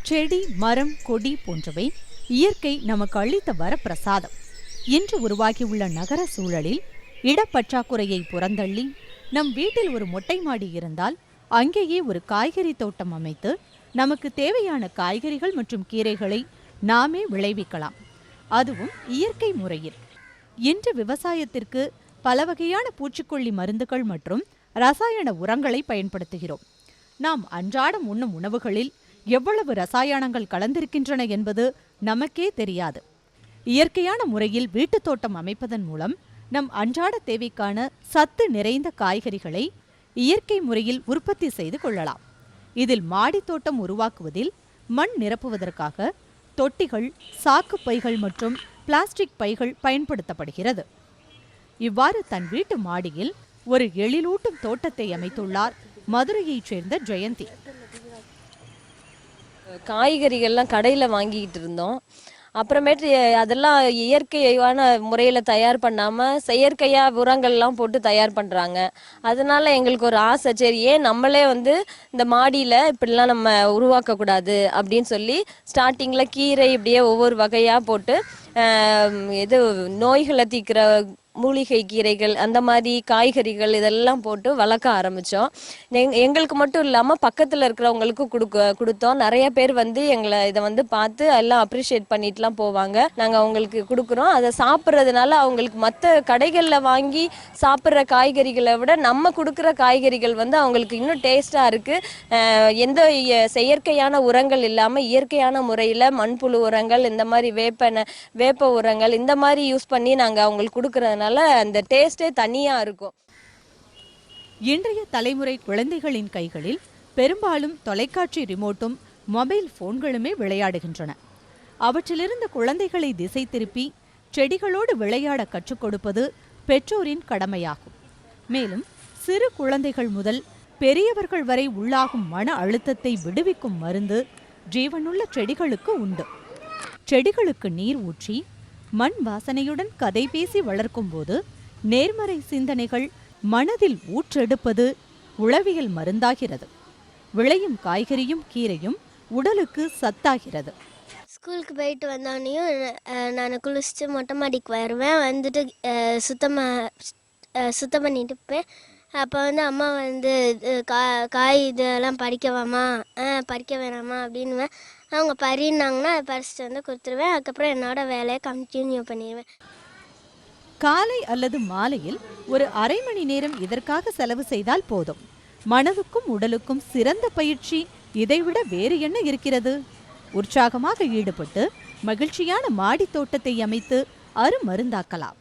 செடி, மரம், கொடி போன்றவை இயற்கை நமக்கு அளித்த வரப்பிரசாதம். இன்று உருவாகியுள்ள நகர சூழலில் இடப்பற்றாக்குறையை புறந்தள்ளி நம் வீட்டில் ஒரு மொட்டை மாடி இருந்தால் அங்கேயே ஒரு காய்கறி தோட்டம் அமைத்து நமக்கு தேவையான காய்கறிகள் மற்றும் கீரைகளை நாமே விளைவிக்கலாம், அதுவும் இயற்கை முறையில். இன்று விவசாயத்திற்கு பல வகையான பூச்சிக்கொல்லி மருந்துகள் மற்றும் ரசாயன உரங்களை பயன்படுத்துகிறோம். நாம் அன்றாடம் உண்ணும் உணவுகளில் எவ்வளவு ரசாயனங்கள் கலந்திருக்கின்றன என்பது நமக்கே தெரியாது. இயற்கையான முறையில் வீட்டுத் தோட்டம் அமைப்பதன் மூலம் நம் அன்றாட தேவைக்கான சத்து நிறைந்த காய்கறிகளை இயற்கை முறையில் உற்பத்தி செய்து கொள்ளலாம். இதில் மாடித் தோட்டம் உருவாக்குவதில் மண் நிரப்புவதற்காக தொட்டிகள், சாக்கு பைகள் மற்றும் பிளாஸ்டிக் பைகள் பயன்படுத்தப்படுகிறது. இவ்வாறு தன் வீட்டு மாடியில் ஒரு எழிலூட்டும் தோட்டத்தை அமைத்துள்ளார் மதுரையைச் சேர்ந்த ஜெயந்தி. காய்கறிகள்லாம் கடையில் வாங்கிக்கிட்டு இருந்தோம். அப்புறமேட்டு அதெல்லாம் இயற்கையான முறையில் தயார் பண்ணாமல் செயற்கையாக உரங்கள்லாம் போட்டு தயார் பண்ணுறாங்க. அதனால எங்களுக்கு ஒரு ஆசை, சரி ஏன் நம்மளே இந்த மாடியில் இப்படிலாம் நம்ம உருவாக்கக்கூடாது அப்படின்னு சொல்லி ஸ்டார்டிங்கில் கீரை இப்படியே ஒவ்வொரு வகையாக போட்டு இது நோய்களை தீர்க்கிற மூலிகை கீரைகள், அந்த மாதிரி காய்கறிகள் இதெல்லாம் போட்டு வளர்க்க ஆரம்பித்தோம். எங்களுக்கு மட்டும் இல்லாமல் பக்கத்தில் இருக்கிறவங்களுக்கும் கொடுத்தோம். நிறைய பேர் எங்களை இதை பார்த்து எல்லாம் அப்ரிஷியேட் பண்ணிட்டுலாம் போவாங்க. நாங்கள் அவங்களுக்கு கொடுக்குறோம். அதை சாப்பிட்றதுனால அவங்களுக்கு மற்ற கடைகளில் வாங்கி சாப்பிட்ற காய்கறிகளை விட நம்ம கொடுக்குற காய்கறிகள் அவங்களுக்கு இன்னும் டேஸ்ட்டாக இருக்குது. எந்த செயற்கையான உரங்கள் இல்லாமல் இயற்கையான முறையில் மண்புழு உரங்கள், இந்த மாதிரி வேப்ப உரங்கள் இந்த மாதிரி யூஸ் பண்ணி நாங்கள் அவங்களுக்கு கொடுக்குறதுனால அந்த டேஸ்டே தனியா இருக்கும். இன்றைய தலைமுறை குழந்தைகளின் கைகளில் பெரும்பாலும் தொலைக்காட்சி ரிமோட்டும் மொபைல் போன்களுமே விளையாடுகின்றன. அவற்றிலிருந்து குழந்தைகளை திசை திருப்பி செடிகளோடு விளையாட கற்றுக் கொடுப்பது பெற்றோரின் கடமையாகும். மேலும் சிறு குழந்தைகள் முதல் பெரியவர்கள் வரை உள்ளாகும் மன அழுத்தத்தை விடுவிக்கும் மருந்து ஜீவனுள்ள செடிகளுக்கு உண்டு. செடிகளுக்கு நீர் ஊற்றி மண் வாசனையுடன் கதை பேசி வளர்க்கும் போது நேர்மறை சிந்தனைகள் மனதில் ஊற்றெடுப்பது உளவியல் மருந்தாகிறது. விளையும் காய்கறியும் கீரையும் உடலுக்கு சத்தாகிறது. ஸ்கூலுக்கு போயிட்டு வந்தோடனையும் நான் குளிச்சுட்டு மொட்டை மாடிக்கு வருவேன். சுத்தம் பண்ணிட்டு இருப்பேன். அப்போ அம்மா காய் இதெல்லாம் பறிக்க வேணாமா அப்படின்னு அவங்க பறினாங்கன்னா அதை பறிச்சுட்டு கொடுத்துருவேன். அதுக்கப்புறம் என்னோட வேலையை கண்டினியூ பண்ணிடுவேன். காலை அல்லது மாலையில் ஒரு அரை மணி நேரம் இதற்காக செலவு செய்தால் போதும். மனதுக்கும் உடலுக்கும் சிறந்த பயிற்சி இதைவிட வேறு என்ன இருக்கிறது? உற்சாகமாக ஈடுபட்டு மகிழ்ச்சியான மாடி தோட்டத்தை அமைத்து அருமருந்தாக்கலாம்.